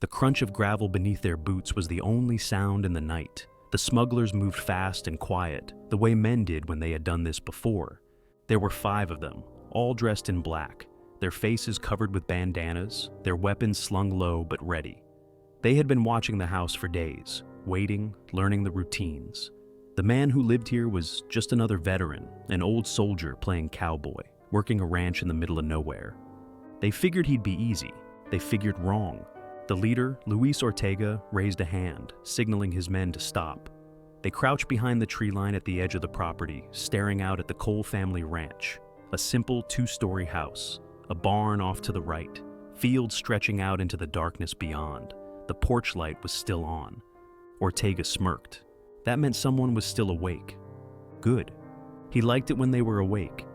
The crunch of gravel beneath their boots was the only sound in the night. The smugglers moved fast and quiet, the way men did when they had done this before. There were 5 of them, all dressed in black, their faces covered with bandanas, their weapons slung low but ready. They had been watching the house for days, waiting, learning the routines. The man who lived here was just another veteran, an old soldier playing cowboy, working a ranch in the middle of nowhere. They figured he'd be easy. They figured wrong. The leader, Luis Ortega, raised a hand, signaling his men to stop. They crouched behind the tree line at the edge of the property, staring out at the Cole family ranch. A simple 2-story house, a barn off to the right, fields stretching out into the darkness beyond. The porch light was still on. Ortega smirked. That meant someone was still awake. Good. He liked it when they were awake.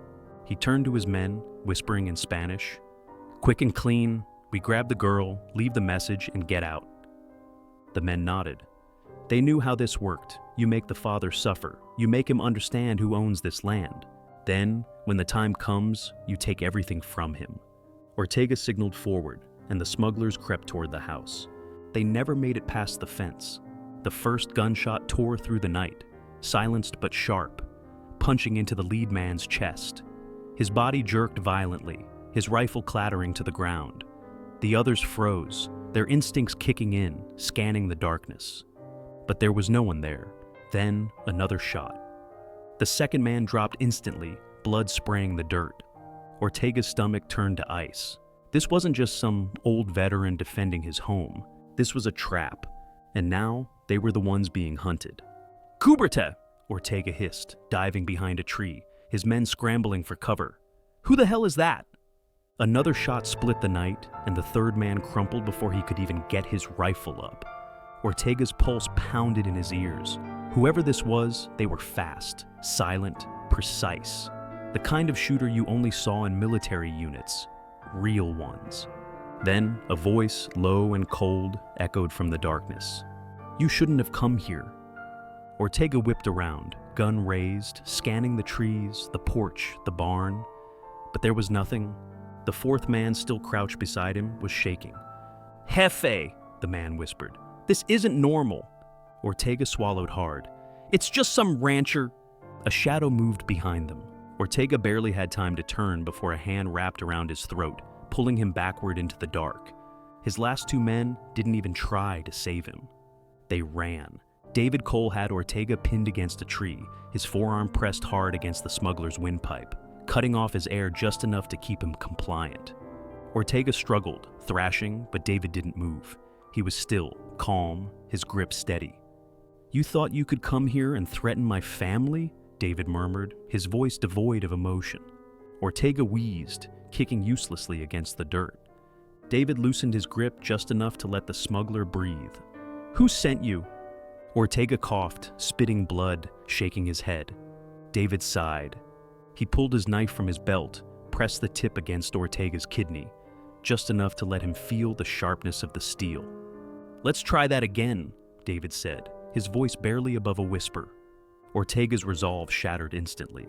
He turned to his men, whispering in Spanish, "Quick and clean. We grab the girl, leave the message, and get out." The men nodded. They knew how this worked. You make the father suffer. You make him understand who owns this land. Then, when the time comes, you take everything from him. Ortega signaled forward, and the smugglers crept toward the house. They never made it past the fence. The first gunshot tore through the night, silenced but sharp, punching into the lead man's chest. His body jerked violently, his rifle clattering to the ground. The others froze, their instincts kicking in, scanning the darkness. But there was no one there. Then, another shot. The second man dropped instantly, blood spraying the dirt. Ortega's stomach turned to ice. This wasn't just some old veteran defending his home. This was a trap. And now, they were the ones being hunted. "Cúbrete!" Ortega hissed, diving behind a tree, his men scrambling for cover. "Who the hell is that?" Another shot split the night, and the third man crumpled before he could even get his rifle up. Ortega's pulse pounded in his ears. Whoever this was, they were fast, silent, precise. The kind of shooter you only saw in military units. Real ones. Then, a voice, low and cold, echoed from the darkness. "You shouldn't have come here." Ortega whipped around, gun raised, scanning the trees, the porch, the barn. But there was nothing. The fourth man, still crouched beside him, was shaking. "Jefe," the man whispered. "This isn't normal." Ortega swallowed hard. "It's just some rancher." A shadow moved behind them. Ortega barely had time to turn before a hand wrapped around his throat, pulling him backward into the dark. His last 2 men didn't even try to save him. They ran. David Cole had Ortega pinned against a tree, his forearm pressed hard against the smuggler's windpipe, cutting off his air just enough to keep him compliant. Ortega struggled, thrashing, but David didn't move. He was still, calm, his grip steady. "You thought you could come here and threaten my family?" David murmured, his voice devoid of emotion. Ortega wheezed, kicking uselessly against the dirt. David loosened his grip just enough to let the smuggler breathe. "Who sent you?" Ortega coughed, spitting blood, shaking his head. David sighed. He pulled his knife from his belt, pressed the tip against Ortega's kidney, just enough to let him feel the sharpness of the steel. "Let's try that again," David said, his voice barely above a whisper. Ortega's resolve shattered instantly.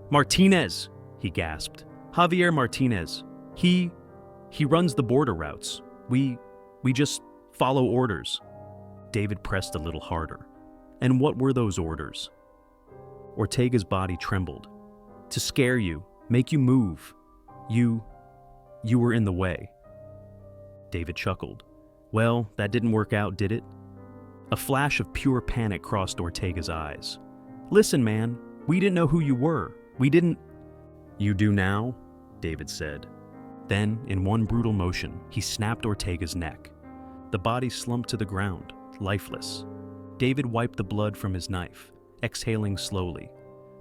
"Martinez!" he gasped. "Javier Martinez. He runs the border routes. We just follow orders." David pressed a little harder. "And what were those orders?" Ortega's body trembled. "To scare you, make you move. You were in the way." David chuckled. "Well, that didn't work out, did it?" A flash of pure panic crossed Ortega's eyes. "Listen, man, we didn't know who you were. We didn't—" "You do now?" David said. Then, in one brutal motion, he snapped Ortega's neck. The body slumped to the ground, lifeless. David wiped the blood from his knife, exhaling slowly.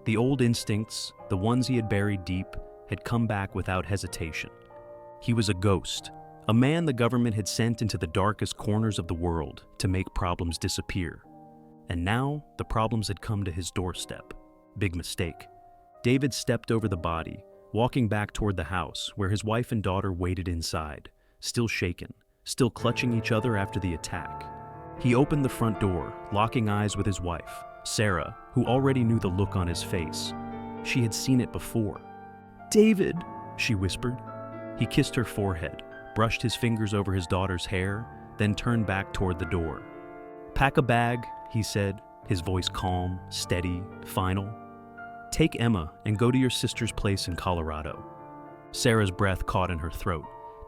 The old instincts, the ones he had buried deep, had come back without hesitation. He was a ghost, a man the government had sent into the darkest corners of the world to make problems disappear. And now, the problems had come to his doorstep. Big mistake. David stepped over the body, walking back toward the house where his wife and daughter waited inside, still shaken, still clutching each other after the attack. He opened the front door, locking eyes with his wife, Sarah, who already knew the look on his face. She had seen it before. "David," she whispered. He kissed her forehead, brushed his fingers over his daughter's hair, then turned back toward the door. "Pack a bag," he said, his voice calm, steady, final. "Take Emma and go to your sister's place in Colorado." Sarah's breath caught in her throat.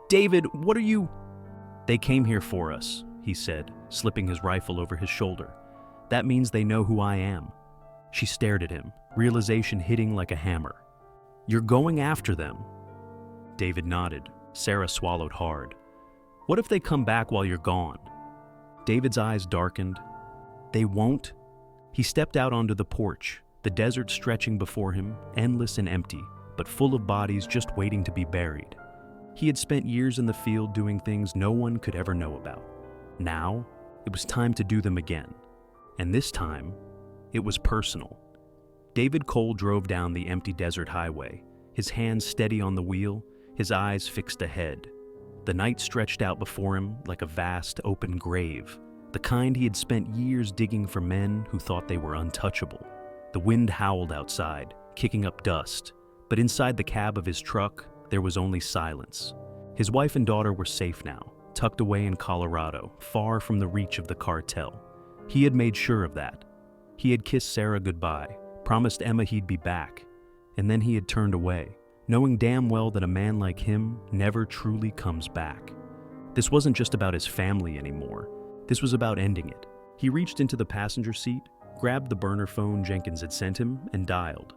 "David, what are you—" "They came here for us," he said, slipping his rifle over his shoulder. "That means they know who I am." She stared at him, realization hitting like a hammer. "You're going after them." David nodded. Sarah swallowed hard. "What if they come back while you're gone?" David's eyes darkened. "They won't." He stepped out onto the porch, the desert stretching before him, endless and empty, but full of bodies just waiting to be buried. He had spent years in the field doing things no one could ever know about. Now, it was time to do them again. And this time, it was personal. David Cole drove down the empty desert highway, his hands steady on the wheel, his eyes fixed ahead. The night stretched out before him like a vast, open grave, the kind he had spent years digging for men who thought they were untouchable. The wind howled outside, kicking up dust, but inside the cab of his truck, there was only silence. His wife and daughter were safe now, tucked away in Colorado, far from the reach of the cartel. He had made sure of that. He had kissed Sarah goodbye, promised Emma he'd be back, and then he had turned away, knowing damn well that a man like him never truly comes back. This wasn't just about his family anymore. This was about ending it. He reached into the passenger seat, grabbed the burner phone Jenkins had sent him, and dialed.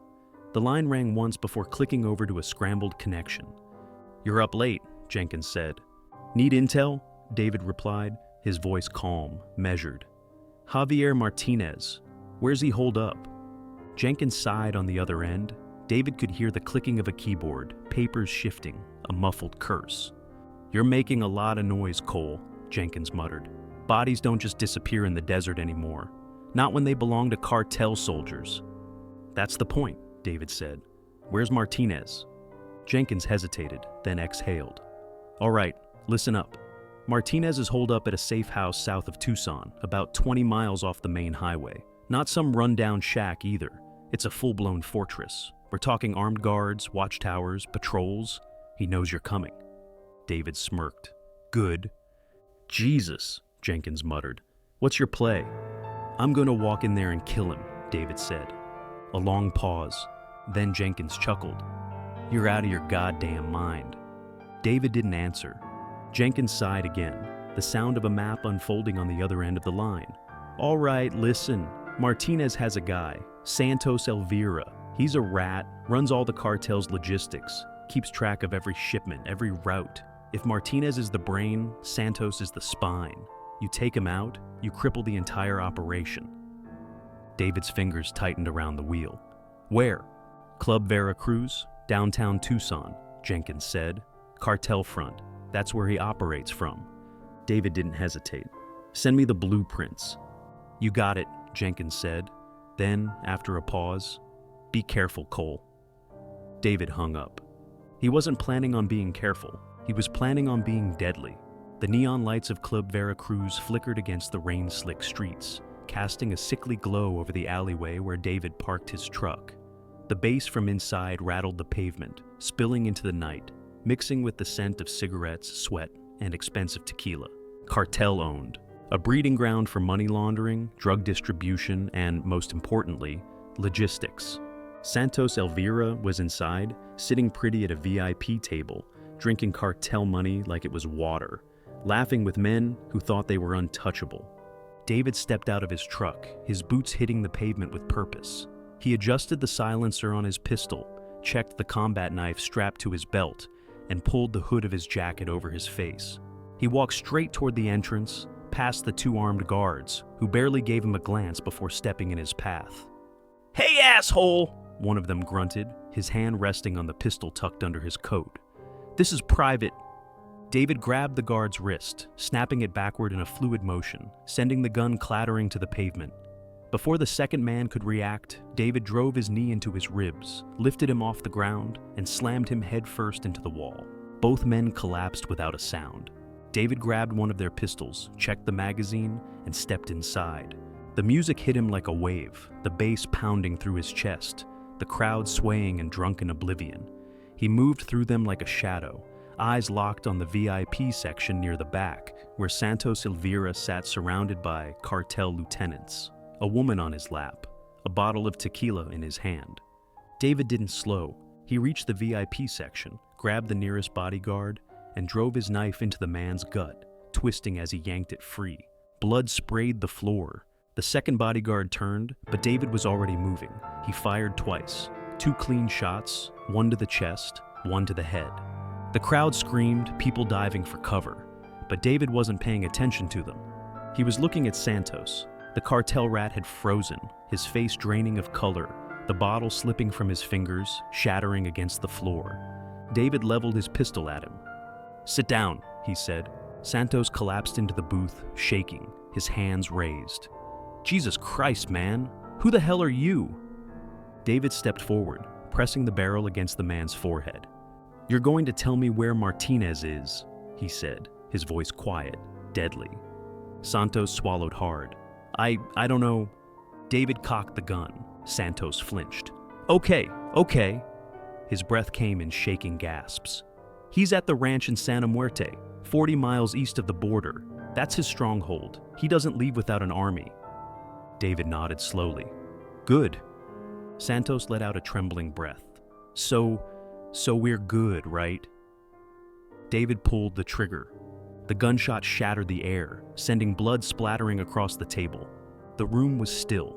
The line rang once before clicking over to a scrambled connection. "You're up late," Jenkins said. "Need intel?" David replied, his voice calm, measured. "Javier Martinez. Where's he holed up?" Jenkins sighed on the other end. David could hear the clicking of a keyboard, papers shifting, a muffled curse. "You're making a lot of noise, Cole," Jenkins muttered. "Bodies don't just disappear in the desert anymore. Not when they belong to cartel soldiers." "That's the point," David said. "Where's Martinez?" Jenkins hesitated, then exhaled. "All right, listen up. Martinez is holed up at a safe house south of Tucson, about 20 miles off the main highway. Not some rundown shack either. It's a full-blown fortress. We're talking armed guards, watchtowers, patrols. He knows you're coming." David smirked. "Good." "Jesus," Jenkins muttered. "What's your play?" "I'm going to walk in there and kill him," David said. A long pause. Then Jenkins chuckled. "You're out of your goddamn mind." David didn't answer. Jenkins sighed again, the sound of a map unfolding on the other end of the line. "All right, listen. Martinez has a guy, Santos Elvira. He's a rat, runs all the cartel's logistics, keeps track of every shipment, every route. If Martinez is the brain, Santos is the spine. You take him out, you cripple the entire operation." David's fingers tightened around the wheel. "Where?" "Club Veracruz, downtown Tucson," Jenkins said. "Cartel front. That's where he operates from." David didn't hesitate. "Send me the blueprints." "You got it," Jenkins said. Then, after a pause, "Be careful, Cole." David hung up. He wasn't planning on being careful. He was planning on being deadly. The neon lights of Club Veracruz flickered against the rain-slick streets, casting a sickly glow over the alleyway where David parked his truck. The bass from inside rattled the pavement, spilling into the night, mixing with the scent of cigarettes, sweat, and expensive tequila. Cartel-owned. A breeding ground for money laundering, drug distribution, and, most importantly, logistics. Santos Elvira was inside, sitting pretty at a VIP table, drinking cartel money like it was water, laughing with men who thought they were untouchable. David stepped out of his truck, his boots hitting the pavement with purpose. He adjusted the silencer on his pistol, checked the combat knife strapped to his belt, and pulled the hood of his jacket over his face. He walked straight toward the entrance, past the two armed guards, who barely gave him a glance before stepping in his path. "Hey, asshole!" one of them grunted, his hand resting on the pistol tucked under his coat. "This is private." David grabbed the guard's wrist, snapping it backward in a fluid motion, sending the gun clattering to the pavement. Before the second man could react, David drove his knee into his ribs, lifted him off the ground, and slammed him headfirst into the wall. Both men collapsed without a sound. David grabbed one of their pistols, checked the magazine, and stepped inside. The music hit him like a wave, the bass pounding through his chest, the crowd swaying in drunken oblivion. He moved through them like a shadow, eyes locked on the VIP section near the back, where Santos Elvira sat surrounded by cartel lieutenants, a woman on his lap, a bottle of tequila in his hand. David didn't slow. He reached the VIP section, grabbed the nearest bodyguard, and drove his knife into the man's gut, twisting as he yanked it free. Blood sprayed the floor. The second bodyguard turned, but David was already moving. He fired twice. 2 clean shots, one to the chest, one to the head. The crowd screamed, people diving for cover, but David wasn't paying attention to them. He was looking at Santos. The cartel rat had frozen, his face draining of color, the bottle slipping from his fingers, shattering against the floor. David leveled his pistol at him. "Sit down," he said. Santos collapsed into the booth, shaking, his hands raised. "Jesus Christ, man! Who the hell are you?" David stepped forward, pressing the barrel against the man's forehead. "You're going to tell me where Martinez is," he said, his voice quiet, deadly. Santos swallowed hard. I don't know." David cocked the gun. Santos flinched. Okay. His breath came in shaking gasps. "He's at the ranch in Santa Muerte, 40 miles east of the border. That's his stronghold. He doesn't leave without an army." David nodded slowly. "Good." Santos let out a trembling breath. So we're good, right?" David pulled the trigger. The gunshot shattered the air, sending blood splattering across the table. The room was still.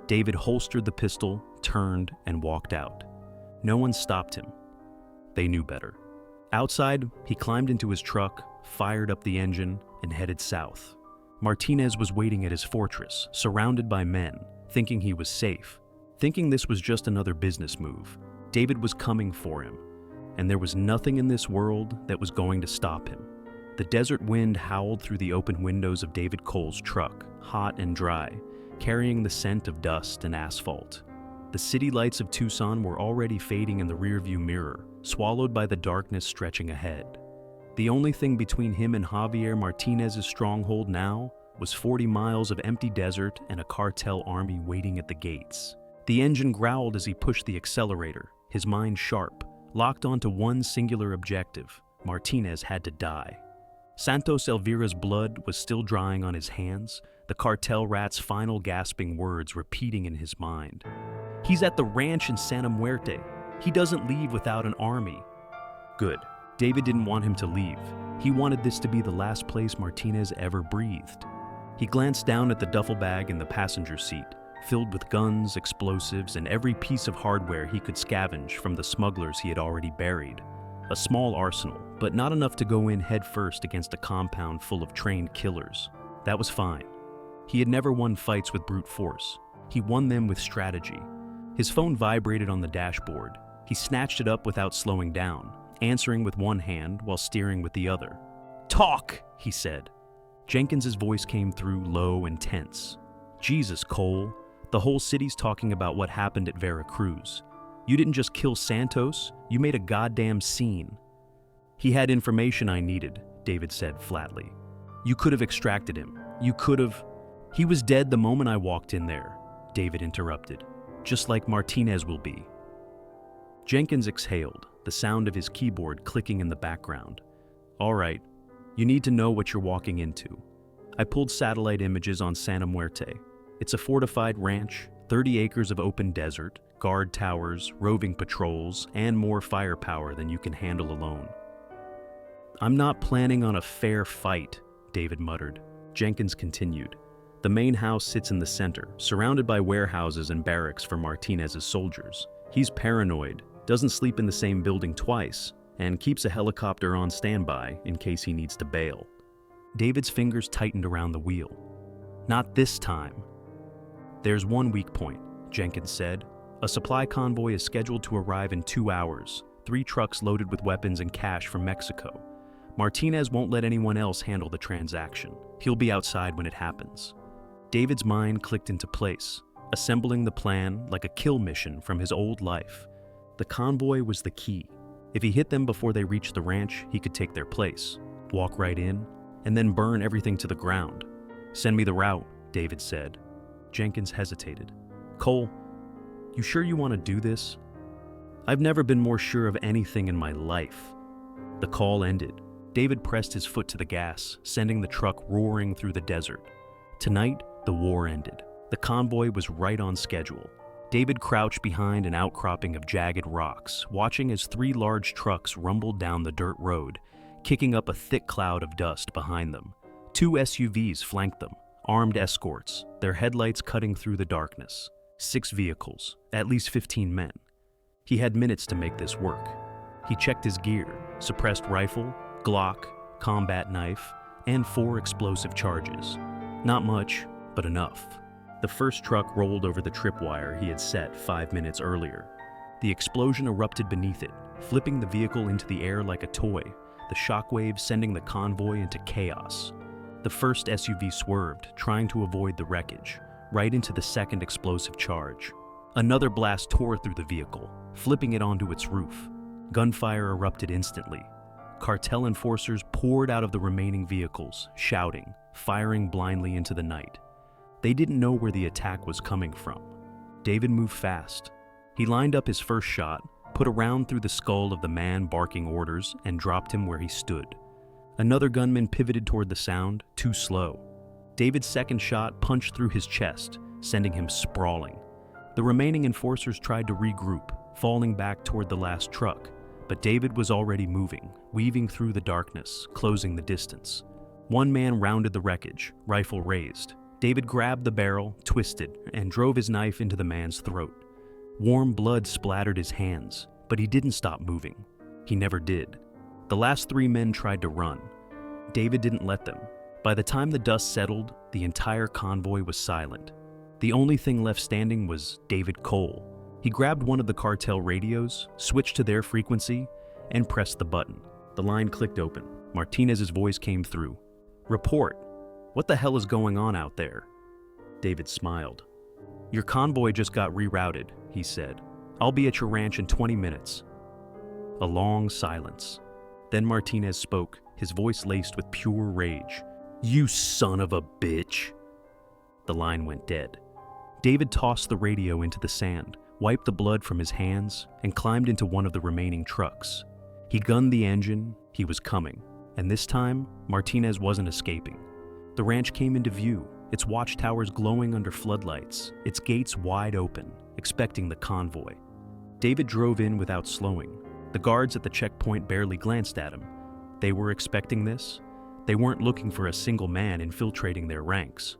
David holstered the pistol, turned, and walked out. No one stopped him. They knew better. Outside, he climbed into his truck, fired up the engine, and headed south. Martinez was waiting at his fortress, surrounded by men, thinking he was safe, thinking this was just another business move. David was coming for him, and there was nothing in this world that was going to stop him. The desert wind howled through the open windows of David Cole's truck, hot and dry, carrying the scent of dust and asphalt. The city lights of Tucson were already fading in the rearview mirror, swallowed by the darkness stretching ahead. The only thing between him and Javier Martinez's stronghold now was 40 miles of empty desert and a cartel army waiting at the gates. The engine growled as he pushed the accelerator, his mind sharp, locked onto one singular objective. Martinez had to die. Santos Elvira's blood was still drying on his hands, the cartel rat's final gasping words repeating in his mind. "He's at the ranch in Santa Muerte. He doesn't leave without an army." Good. David didn't want him to leave. He wanted this to be the last place Martinez ever breathed. He glanced down at the duffel bag in the passenger seat, filled with guns, explosives, and every piece of hardware he could scavenge from the smugglers he had already buried. A small arsenal, but not enough to go in headfirst against a compound full of trained killers. That was fine. He had never won fights with brute force. He won them with strategy. His phone vibrated on the dashboard. He snatched it up without slowing down, answering with one hand while steering with the other. "Talk," he said. Jenkins's voice came through low and tense. "Jesus, Cole. The whole city's talking about what happened at Veracruz. You didn't just kill Santos, you made a goddamn scene." "He had information I needed," David said flatly. "You could have extracted him. You could have—" "He was dead the moment I walked in there," David interrupted. "Just like Martinez will be." Jenkins exhaled, the sound of his keyboard clicking in the background. "All right, you need to know what you're walking into. I pulled satellite images on Santa Muerte. It's a fortified ranch, 30 acres of open desert, guard towers, roving patrols, and more firepower than you can handle alone." "I'm not planning on a fair fight," David muttered. Jenkins continued. "The main house sits in the center, surrounded by warehouses and barracks for Martinez's soldiers. He's paranoid, doesn't sleep in the same building twice, and keeps a helicopter on standby in case he needs to bail." David's fingers tightened around the wheel. "Not this time." "There's one weak point," Jenkins said. "A supply convoy is scheduled to arrive in 2 hours, 3 trucks loaded with weapons and cash from Mexico. Martinez won't let anyone else handle the transaction. He'll be outside when it happens." David's mind clicked into place, assembling the plan like a kill mission from his old life. The convoy was the key. If he hit them before they reached the ranch, he could take their place, walk right in, and then burn everything to the ground. "Send me the route," David said. Jenkins hesitated. "Cole, you sure you want to do this?" "I've never been more sure of anything in my life." The call ended. David pressed his foot to the gas, sending the truck roaring through the desert. Tonight, the war ended. The convoy was right on schedule. David crouched behind an outcropping of jagged rocks, watching as 3 large trucks rumbled down the dirt road, kicking up a thick cloud of dust behind them. 2 SUVs flanked them, armed escorts, their headlights cutting through the darkness. 6 vehicles, at least 15 men. He had minutes to make this work. He checked his gear, suppressed rifle, Glock, combat knife, and 4 explosive charges. Not much, but enough. The first truck rolled over the tripwire he had set 5 minutes earlier. The explosion erupted beneath it, flipping the vehicle into the air like a toy, the shockwave sending the convoy into chaos. The first SUV swerved, trying to avoid the wreckage, right into the second explosive charge. Another blast tore through the vehicle, flipping it onto its roof. Gunfire erupted instantly. Cartel enforcers poured out of the remaining vehicles, shouting, firing blindly into the night. They didn't know where the attack was coming from. David moved fast. He lined up his first shot, put a round through the skull of the man barking orders, and dropped him where he stood. Another gunman pivoted toward the sound, too slow. David's second shot punched through his chest, sending him sprawling. The remaining enforcers tried to regroup, falling back toward the last truck, but David was already moving, weaving through the darkness, closing the distance. One man rounded the wreckage, rifle raised. David grabbed the barrel, twisted, and drove his knife into the man's throat. Warm blood splattered his hands, but he didn't stop moving. He never did. The last 3 men tried to run. David didn't let them. By the time the dust settled, the entire convoy was silent. The only thing left standing was David Cole. He grabbed one of the cartel radios, switched to their frequency, and pressed the button. The line clicked open. Martinez's voice came through. "Report. What the hell is going on out there?" David smiled. "Your convoy just got rerouted," he said. "I'll be at your ranch in 20 minutes. A long silence. Then Martinez spoke, his voice laced with pure rage. "You son of a bitch!" The line went dead. David tossed the radio into the sand, wiped the blood from his hands, and climbed into one of the remaining trucks. He gunned the engine. He was coming. And this time, Martinez wasn't escaping. The ranch came into view, its watchtowers glowing under floodlights, its gates wide open, expecting the convoy. David drove in without slowing. The guards at the checkpoint barely glanced at him. They were expecting this. They weren't looking for a single man infiltrating their ranks.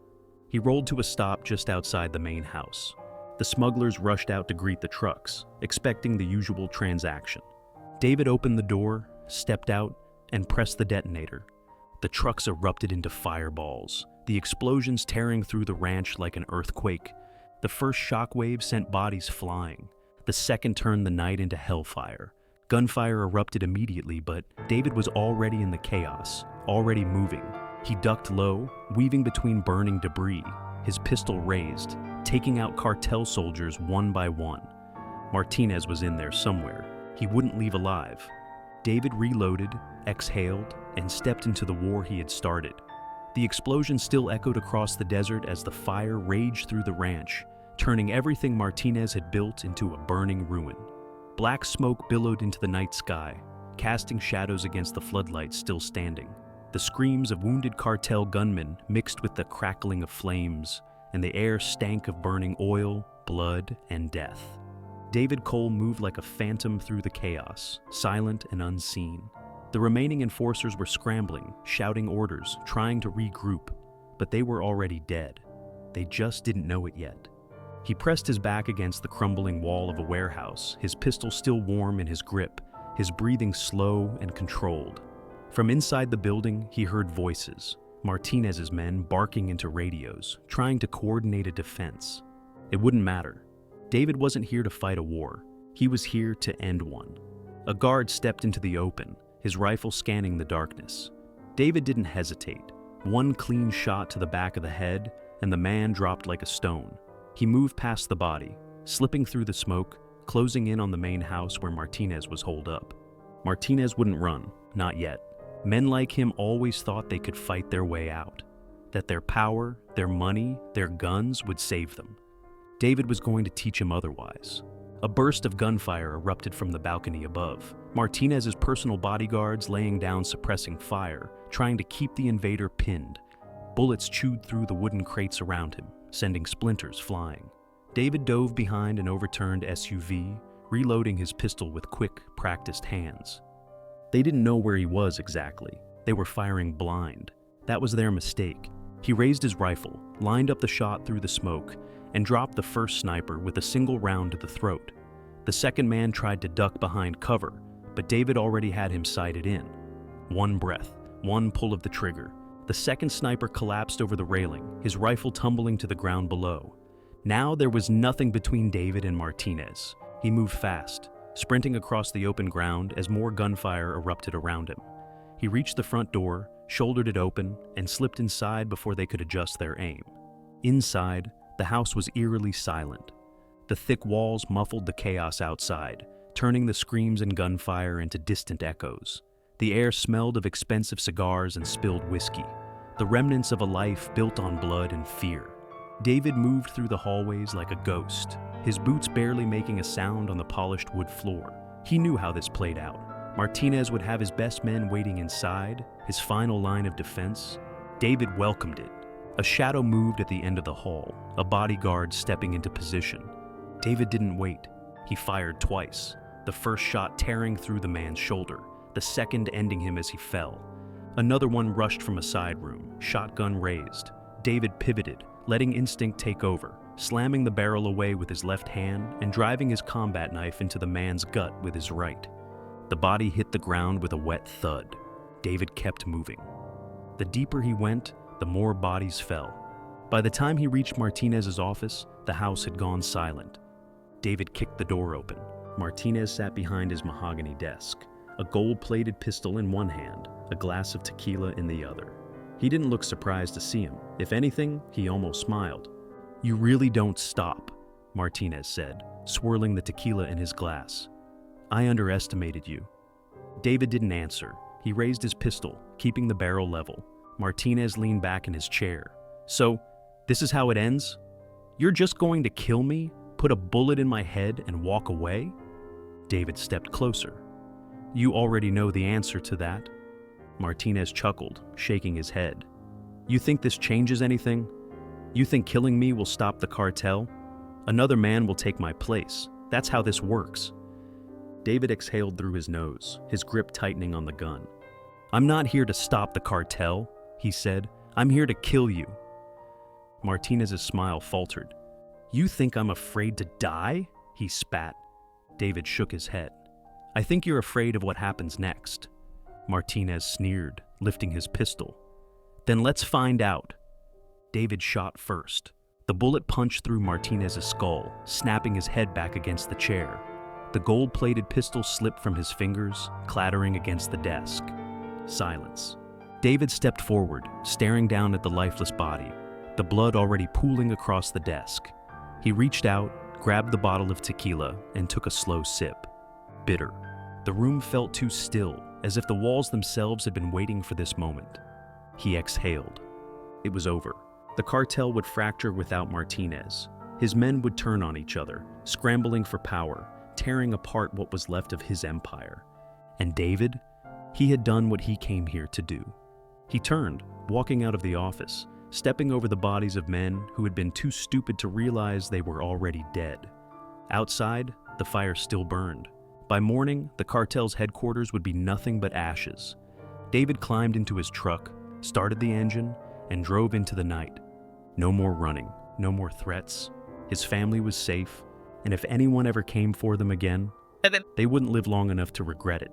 He rolled to a stop just outside the main house. The smugglers rushed out to greet the trucks, expecting the usual transaction. David opened the door, stepped out, and pressed the detonator. The trucks erupted into fireballs, the explosions tearing through the ranch like an earthquake. The first shockwave sent bodies flying. The second turned the night into hellfire. Gunfire erupted immediately, but David was already in the chaos, already moving. He ducked low, weaving between burning debris, his pistol raised, taking out cartel soldiers one by one. Martinez was in there somewhere. He wouldn't leave alive. David reloaded, exhaled, and stepped into the war he had started. The explosion still echoed across the desert as the fire raged through the ranch, turning everything Martinez had built into a burning ruin. Black smoke billowed into the night sky, casting shadows against the floodlights still standing. The screams of wounded cartel gunmen mixed with the crackling of flames, and the air stank of burning oil, blood, and death. David Cole moved like a phantom through the chaos, silent and unseen. The remaining enforcers were scrambling, shouting orders, trying to regroup, but they were already dead. They just didn't know it yet. He pressed his back against the crumbling wall of a warehouse, his pistol still warm in his grip, his breathing slow and controlled. From inside the building, he heard voices, Martinez's men barking into radios, trying to coordinate a defense. It wouldn't matter. David wasn't here to fight a war. He was here to end one. A guard stepped into the open, his rifle scanning the darkness. David didn't hesitate. One clean shot to the back of the head, and the man dropped like a stone. He moved past the body, slipping through the smoke, closing in on the main house where Martinez was holed up. Martinez wouldn't run, not yet. Men like him always thought they could fight their way out, that their power, their money, their guns would save them. David was going to teach him otherwise. A burst of gunfire erupted from the balcony above. Martinez's personal bodyguards laying down suppressing fire, trying to keep the invader pinned. Bullets chewed through the wooden crates around him, sending splinters flying. David dove behind an overturned SUV, reloading his pistol with quick, practiced hands. They didn't know where he was exactly. They were firing blind. That was their mistake. He raised his rifle, lined up the shot through the smoke, and dropped the first sniper with a single round to the throat. The second man tried to duck behind cover, but David already had him sighted in. One breath, one pull of the trigger. The second sniper collapsed over the railing, his rifle tumbling to the ground below. Now there was nothing between David and Martinez. He moved fast, sprinting across the open ground as more gunfire erupted around him. He reached the front door, shouldered it open, and slipped inside before they could adjust their aim. Inside, the house was eerily silent. The thick walls muffled the chaos outside, turning the screams and gunfire into distant echoes. The air smelled of expensive cigars and spilled whiskey, the remnants of a life built on blood and fear. David moved through the hallways like a ghost, his boots barely making a sound on the polished wood floor. He knew how this played out. Martinez would have his best men waiting inside, his final line of defense. David welcomed it. A shadow moved at the end of the hall, a bodyguard stepping into position. David didn't wait. He fired twice, the first shot tearing through the man's shoulder, the second ending him as he fell. Another one rushed from a side room, shotgun raised. David pivoted, letting instinct take over, slamming the barrel away with his left hand and driving his combat knife into the man's gut with his right. The body hit the ground with a wet thud. David kept moving. The deeper he went, the more bodies fell. By the time he reached Martinez's office, the house had gone silent. David kicked the door open. Martinez sat behind his mahogany desk, a gold-plated pistol in one hand, a glass of tequila in the other. He didn't look surprised to see him. If anything, he almost smiled. "You really don't stop," Martinez said, swirling the tequila in his glass. "I underestimated you." David didn't answer. He raised his pistol, keeping the barrel level. Martinez leaned back in his chair. "So, this is how it ends? You're just going to kill me, put a bullet in my head, and walk away?" David stepped closer. "You already know the answer to that." Martinez chuckled, shaking his head. "You think this changes anything? You think killing me will stop the cartel? Another man will take my place. That's how this works." David exhaled through his nose, his grip tightening on the gun. "I'm not here to stop the cartel," he said. "I'm here to kill you." Martinez's smile faltered. "You think I'm afraid to die?" he spat. David shook his head. "I think you're afraid of what happens next." Martinez sneered, lifting his pistol. "Then let's find out." David shot first. The bullet punched through Martinez's skull, snapping his head back against the chair. The gold-plated pistol slipped from his fingers, clattering against the desk. Silence. David stepped forward, staring down at the lifeless body, the blood already pooling across the desk. He reached out, grabbed the bottle of tequila, and took a slow sip. Bitter. The room felt too still, as if the walls themselves had been waiting for this moment. He exhaled. It was over. The cartel would fracture without Martinez. His men would turn on each other, scrambling for power, tearing apart what was left of his empire. And David? He had done what he came here to do. He turned, walking out of the office, stepping over the bodies of men who had been too stupid to realize they were already dead. Outside, the fire still burned. By morning, the cartel's headquarters would be nothing but ashes. David climbed into his truck, started the engine, and drove into the night. No more running, no more threats. His family was safe, and if anyone ever came for them again, they wouldn't live long enough to regret it.